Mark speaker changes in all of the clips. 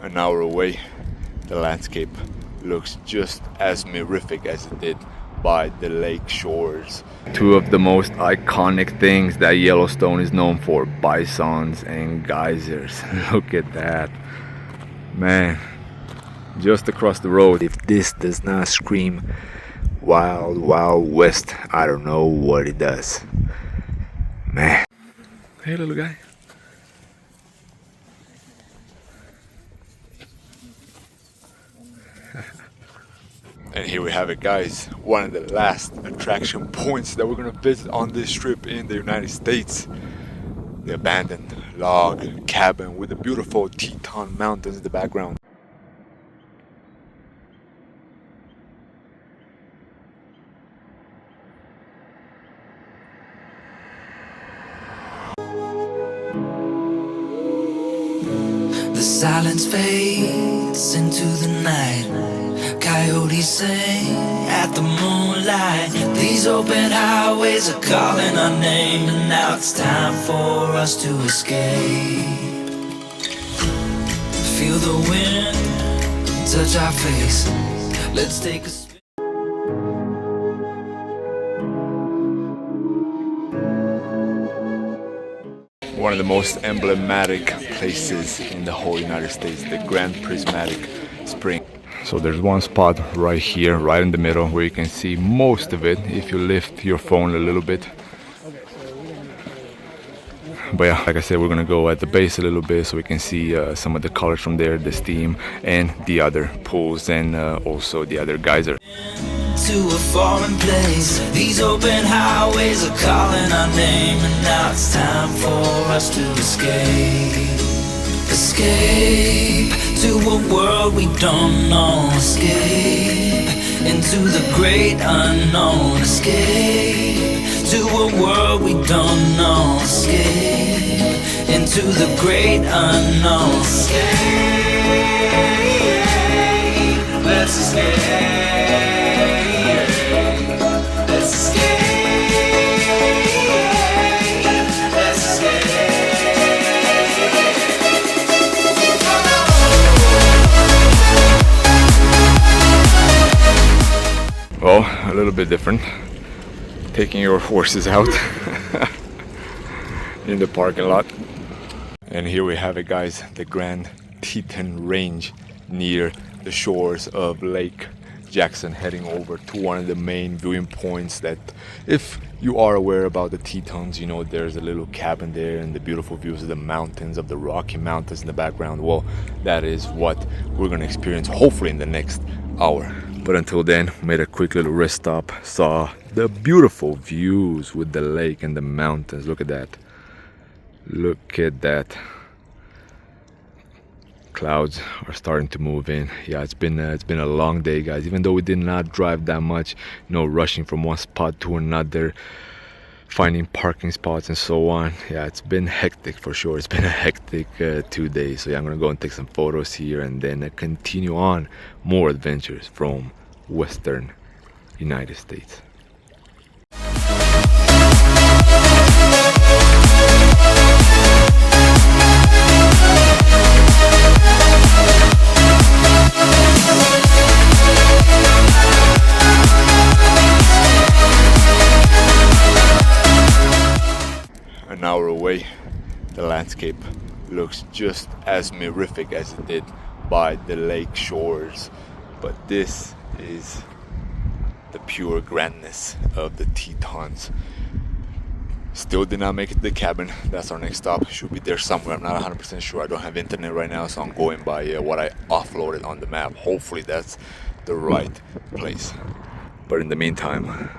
Speaker 1: An hour away, the landscape looks just as mirific as it did by the lake shores. Two of the most iconic things that Yellowstone is known for, bisons and geysers. Look at that, man. Just across the road. If this does not scream wild, wild west, I don't know what it does, man. Hey, little guy. And here we have it, guys. One of the last attraction points that we're gonna visit on this trip in the United States. The abandoned log cabin with the beautiful Teton Mountains in the background.
Speaker 2: The silence fades into the night. Coyotes sing at the moonlight. These open highways are calling our name, and now it's time for us to escape. Feel the wind touch our face. Let's take a spin.
Speaker 1: One of the most emblematic places in the whole United States, the Grand Prismatic Spring. So there's one spot right here, right in the middle, where you can see most of it if you lift your phone a little bit. But yeah, like I said, we're gonna go at the base a little bit so we can see some of the colors from there, the steam, and the other pools, and also the other geyser.
Speaker 2: To a foreign place, these open highways are calling our name, and now it's time for us to escape. Escape to a world we don't know. Escape into the great unknown. Escape to a world we don't know. Escape into the great unknown. Escape, let's escape.
Speaker 1: Well, a little bit different. Taking your horses out in the parking lot. And here we have it, guys, the Grand Teton Range near the shores of Lake Jackson, heading over to one of the main viewing points that, if you are aware about the Tetons, you know there's a little cabin there and the beautiful views of the mountains, of the Rocky Mountains in the background. Well, that is what we're gonna experience hopefully in the next hour. But until then, made a quick little rest stop, saw the beautiful views with the lake and the mountains. Look at that. Look at that. Clouds are starting to move in. Yeah, it's been a long day, guys. Even though we did not drive that much, you know, rushing from one spot to another, finding parking spots and so on. Yeah, it's been hectic for sure. It's been a hectic 2 days. So yeah, I'm gonna go and take some photos here and then continue on more adventures from Western United States. An hour away, the landscape looks just as mirific as it did by the lake shores, but this is the pure grandness of the Tetons. Still did not make it to the cabin. That's our next stop. Should be there somewhere. I'm not 100% sure. I don't have internet right now, so I'm going by what I offloaded on the map. Hopefully that's the right place. But in the meantime,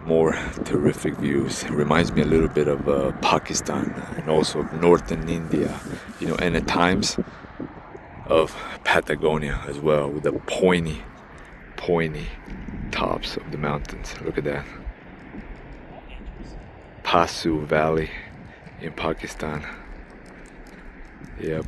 Speaker 1: more terrific views. It reminds me a little bit of Pakistan and also northern India, you know, and at times of Patagonia as well, with the pointy tops of the mountains. Look at that. Pasu Valley in Pakistan. Yep.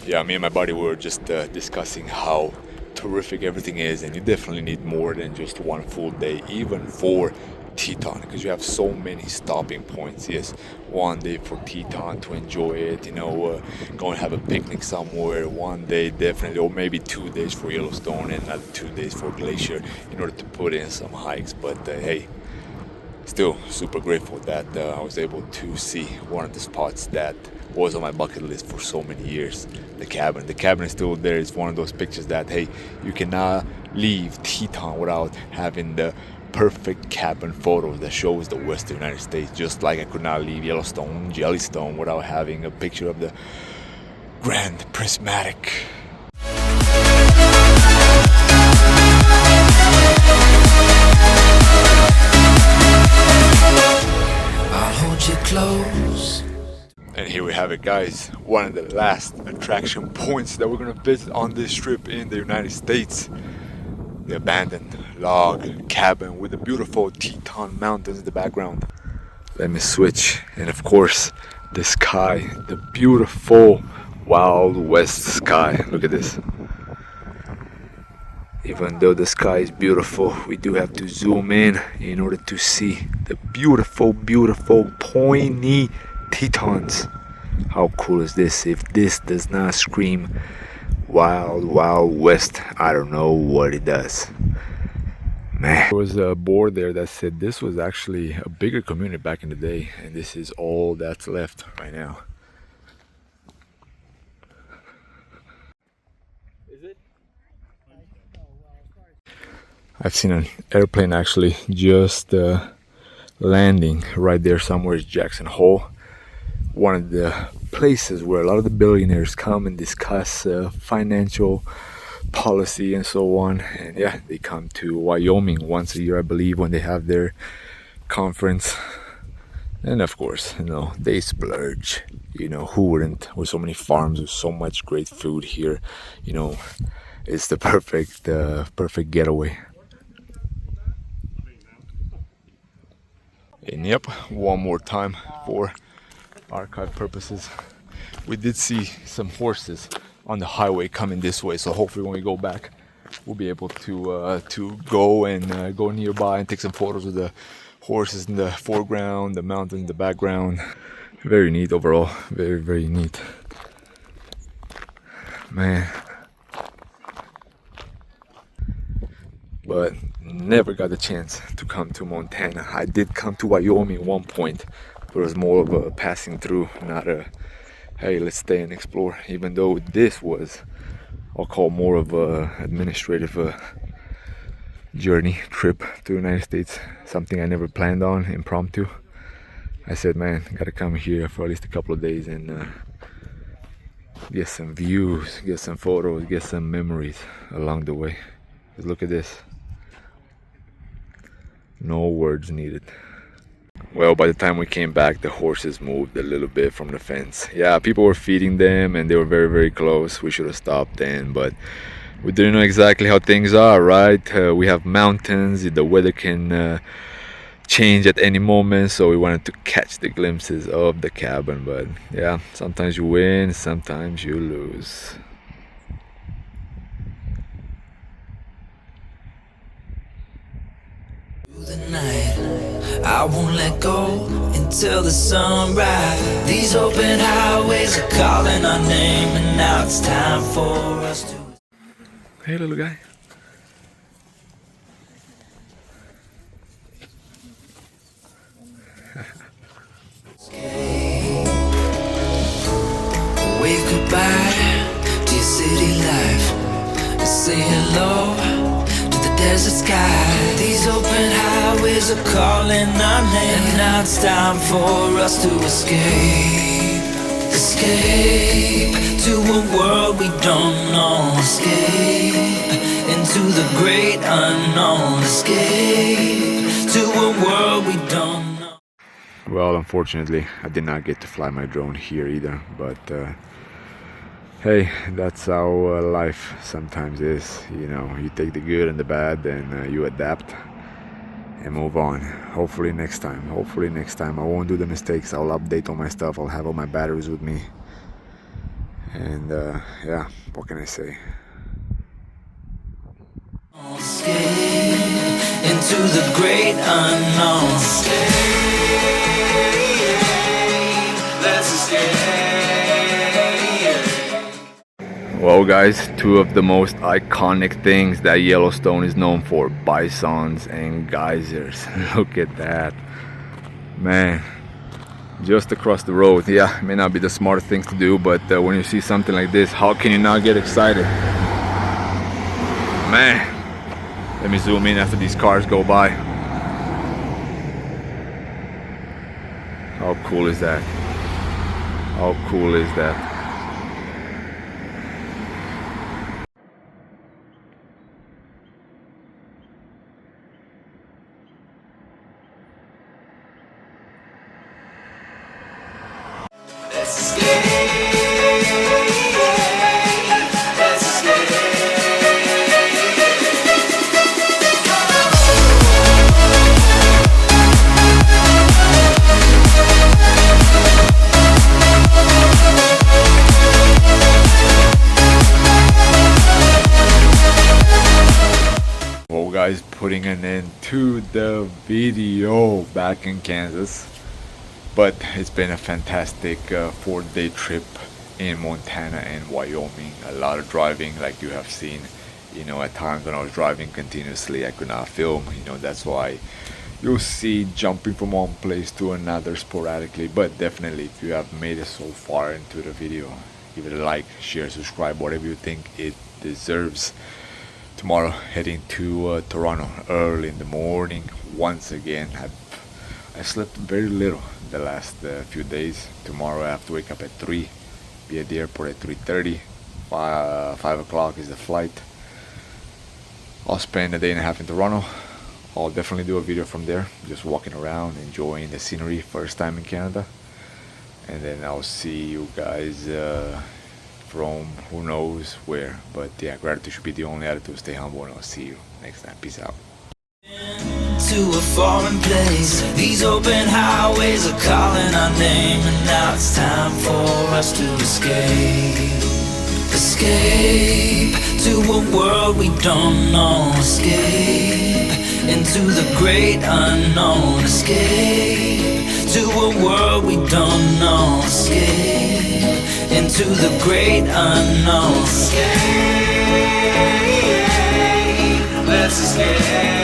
Speaker 1: Yeah, me and my buddy were just discussing how terrific everything is, and you definitely need more than just one full day, even for Teton, because you have so many stopping points. Yes, one day for Teton to enjoy it, go and have a picnic somewhere. One day definitely, or maybe 2 days for Yellowstone and another 2 days for Glacier in order to put in some hikes. But hey, still super grateful that I was able to see one of the spots that was on my bucket list for so many years. The cabin is still there. It's one of those pictures that, hey, you cannot leave Teton without having the perfect cabin photos that shows the western United States, just like I could not leave Yellowstone without having a picture of the Grand Prismatic.
Speaker 2: I'll hold you close.
Speaker 1: And here we have it, guys, one of the last attraction points that we're gonna visit on this trip in the United States. The abandoned log cabin with the beautiful Teton Mountains in the background. Let me switch, and of course the sky, the beautiful Wild West sky. Look at this. Even though the sky is beautiful, we do have to zoom in order to see the beautiful pointy Tetons. How cool is this? If this does not scream Wild West, I don't know what it does. Man. There was a board there that said this was actually a bigger community back in the day, and this is all that's left right now. Is it? I've seen an airplane actually just landing right there somewhere in Jackson Hole. One of the places where a lot of the billionaires come and discuss financial policy and so on. And yeah, they come to Wyoming once a year, I believe, when they have their conference. And of course, they splurge. Who wouldn't? With so many farms, with so much great food here, it's the perfect getaway. And yep, one more time for archive purposes, we did see some horses on the highway coming this way, so hopefully when we go back we'll be able to go nearby and take some photos of the horses in the foreground, the mountains in the background. Very neat overall, very neat, man. But never got the chance to come to Montana. I did come to Wyoming at one point, but it was more of a passing through, not a hey, let's stay and explore. Even though this was, I'll call more of a administrative journey trip to the United States, something I never planned on, impromptu. I said, man, gotta come here for at least a couple of days and get some views, get some photos, get some memories along the way. Just look at this. No words needed. Well, by the time we came back, the horses moved a little bit from the fence. Yeah, people were feeding them and they were very close. We should have stopped then, but we didn't know exactly how things are, right? We have mountains, the weather can change at any moment, so we wanted to catch the glimpses of the cabin. But yeah, sometimes you win, sometimes you lose.
Speaker 2: The night, I won't let go until the sunrise. These open highways are calling our name, and now it's time for us to.
Speaker 1: Hey, little guy.
Speaker 2: Wave goodbye to your city life and say hello to the desert sky. These open highways are calling our name, and now it's time for us to escape. Escape to a world we don't know. Escape into the great unknown. Escape to a world we don't know.
Speaker 1: Well, unfortunately, I did not get to fly my drone here either, but hey, that's how life sometimes is. You take the good and the bad, and you adapt and move on. Hopefully next time I won't do the mistakes. I'll update all my stuff. I'll have all my batteries with me, and yeah, what can I say?
Speaker 2: Escape into the great unknown. Let's escape.
Speaker 1: Well guys, two of the most iconic things that Yellowstone is known for, bisons and geysers. Look at that, man. Just across the road. Yeah, it may not be the smartest thing to do, but when you see something like this, how can you not get excited? Man, let me zoom in after these cars go by. How cool is that? How cool is that? Guys, putting an end to the video back in Kansas, but it's been a fantastic 4-day trip in Montana and Wyoming. A lot of driving, like you have seen. You know, at times when I was driving continuously, I could not film. You know, that's why you'll see jumping from one place to another sporadically. But definitely, if you have made it so far into the video, give it a like, share, subscribe, whatever you think it deserves. Tomorrow heading to Toronto early in the morning once again. I slept very little the last few days. Tomorrow I have to wake up at 3, be at the airport at 3:30. 5 o'clock is the flight. I'll spend a day and a half in Toronto. I'll definitely do a video from there, just walking around, enjoying the scenery, first time in Canada. And then I'll see you guys from who knows where. But yeah, gratitude should be the only attitude. Stay humble, and I'll see you next time. Peace out.
Speaker 2: To a foreign place, these open highways are calling our name, and now it's time for us to escape. Escape to a world we don't know. Escape into the great unknown. Escape to a world we don't know. Escape into the great unknown. Escape, let's escape.